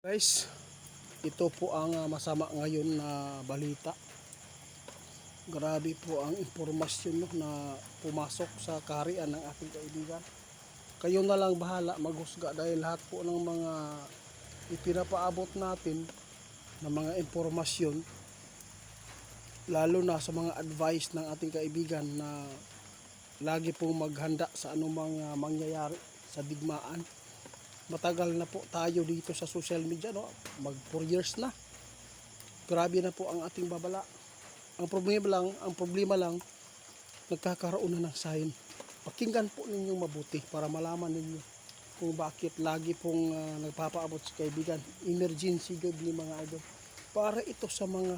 Guys, ito po ang masama ngayon na balita. Grabe po ang impormasyon na pumasok sa kaharian ng ating kaibigan. Kayo na lang bahala maghusga dahil lahat po ng mga ipinapaabot natin na mga impormasyon, lalo na sa mga advice ng ating kaibigan na lagi pong maghanda sa anumang mangyayari sa digmaan. Matagal na po tayo dito sa social media, no? Mag 4 years na. Grabe na po ang ating babala. Ang problema lang nagkakaroon na ng sign. Pakinggan po ninyong mabuti para malaman ninyo kung bakit lagi pong nagpapaabot sa kaibigan. Emergency good ni mga idol. Para ito sa mga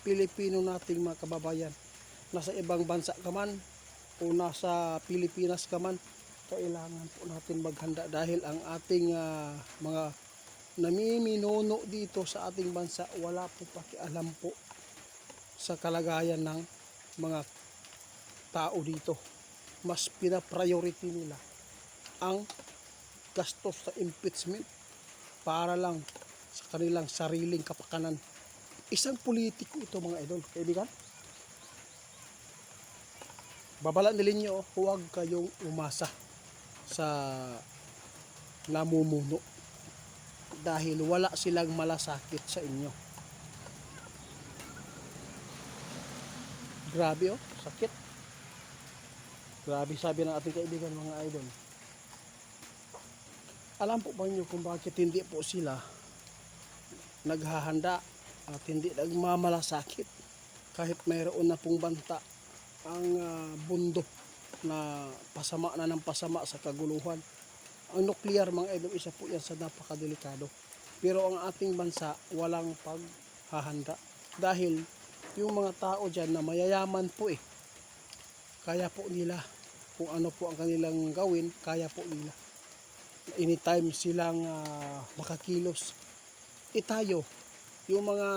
Pilipino nating mga kababayan. Nasa ibang bansa ka man o nasa Pilipinas ka man, kailangan po natin maghanda dahil ang ating mga namiminuno dito sa ating bansa wala po pakialam po sa kalagayan ng mga tao dito. Mas pina-priority nila ang gastos sa impeachment para lang sa kanilang sariling kapakanan. Isang politiko ito mga idol, kaibigan. Babala nila huwag kayong umasa sa namumuno dahil wala silang malasakit sa inyo. Grabe sakit. Grabe sabi ng ating kaibigan mga idol. Alam po ba niyo kung bakit hindi po sila naghahanda at hindi nagmamalasakit kahit mayroon na pong banta ang bundok na pasama na ng pasama sa kaguluhan. Ang nuclear mga idol, isa po yan sa napakadelikado. Pero ang ating bansa walang paghahanda dahil yung mga tao dyan na mayayaman po kaya po nila kung ano po ang kanilang gawin, kaya po nila anytime silang makakilos. Tayo yung mga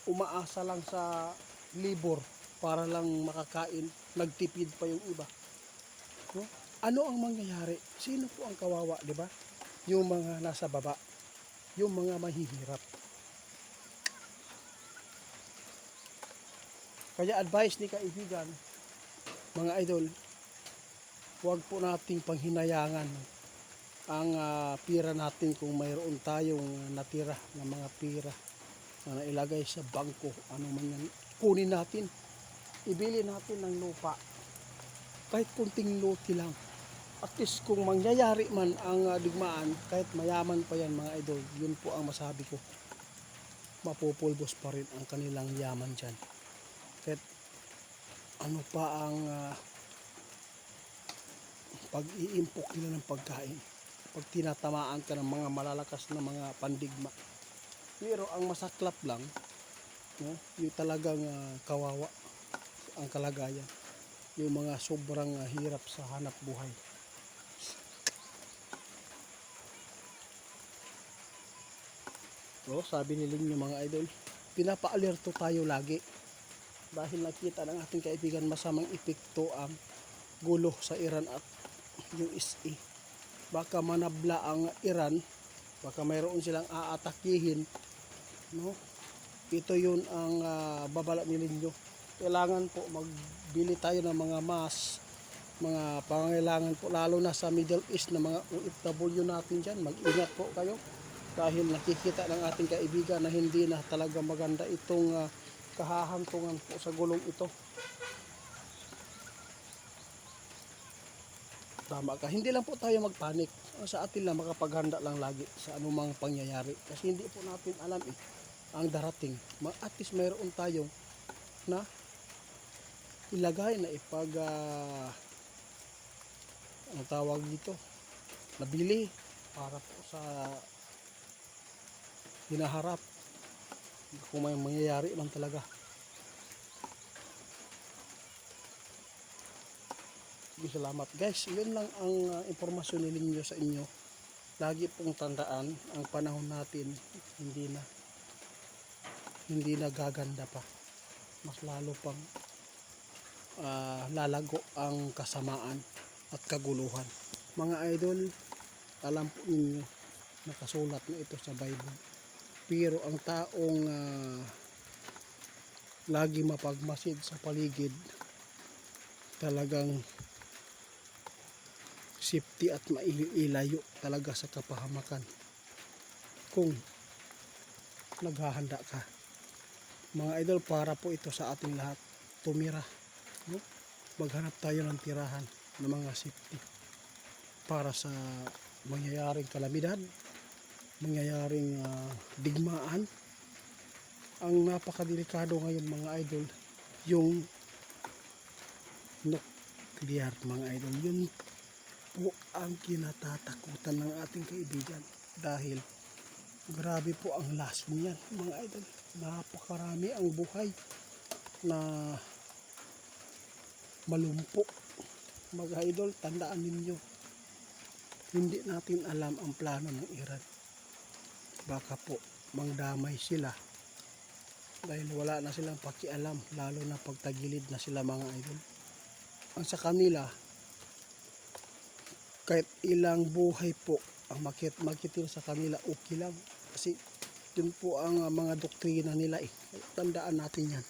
umaasa lang sa libor para lang makakain, nagtipid pa yung iba. No? Ano ang mangyayari? Sino po ang kawawa, di ba? Yung mga nasa baba, yung mga mahihirap. Kaya advice ni kaibigan, mga idol, huwag po nating panghinayangan ang pira natin kung mayroon tayong natira na mga pira na nailagay sa bangko. Ano man yan, kunin natin, ibili natin ng lupa. Kahit kunting lote lang. At least kung mangyayari man ang digmaan, kahit mayaman pa yan mga idol, yun po ang masabi ko. Mapupulbos pa rin ang kanilang yaman dyan. Kahit ano pa ang pag-iimpok nila ng pagkain. Pag tinatamaan ka ng mga malalakas na mga pandigma. Pero ang masaklap lang, no, yung talagang kawawa ang kalagayan. Yung mga sobrang hirap sa hanap buhay. So, sabi nila yung mga idol, pinapa-alerto tayo lagi dahil nakita ng ating kaibigan masamang epekto ang gulo sa Iran at USA. Baka manabla ang Iran, baka mayroon silang aatakihin, no? Ito yun ang babala nilinyo. Kailangan po magbili tayo ng mga mask, mga pangailangan po lalo na sa Middle East na mga OFW natin dyan. Mag-ingat po kayo dahil nakikita ng ating kaibigan na hindi na talaga maganda itong kahahantungan po sa gulong ito. Tama ka, hindi lang po tayo magpanik. Sa atin lang makapaghanda lang lagi sa anumang pangyayari kasi hindi po natin alam ang darating. At least mayroon tayong na ilagay na ang tawag dito, nabili para po sa hinaharap kung may mangyayari man talaga. Salamat guys, yun lang ang impormasyon ninyo sa inyo. Lagi pong tandaan ang panahon natin hindi na gaganda pa, mas lalo pang lalago ang kasamaan at kaguluhan. Mga idol, alam po ninyo nakasulat na ito sa Bible. Pero ang taong lagi mapagmasid sa paligid, talagang safety at mailayo talaga sa kapahamakan kung naghahanda ka. Mga idol, para po ito sa ating lahat, tumira, no? Maghanap tayo ng tirahan ng mga safety para sa mangyayaring kalamidad, mangyayaring digmaan. Ang napakadelikado ngayon mga idol, yung nuclear mga idol. Yun po ang kinatatakutan ng ating kaibigan dahil grabe po ang lason niyan mga idol. Napakarami ang buhay na malumpo. Mga idol, tandaan ninyo, hindi natin alam ang plano ng Iran. Baka po mangdamay sila dahil wala na silang pakialam, lalo na pagtagilid na sila mga idol. Ang sa kanila, kahit ilang buhay po ang makitil sa kanila, okay lang. Kasi yun po ang mga doktrina nila eh. Tandaan natin yan.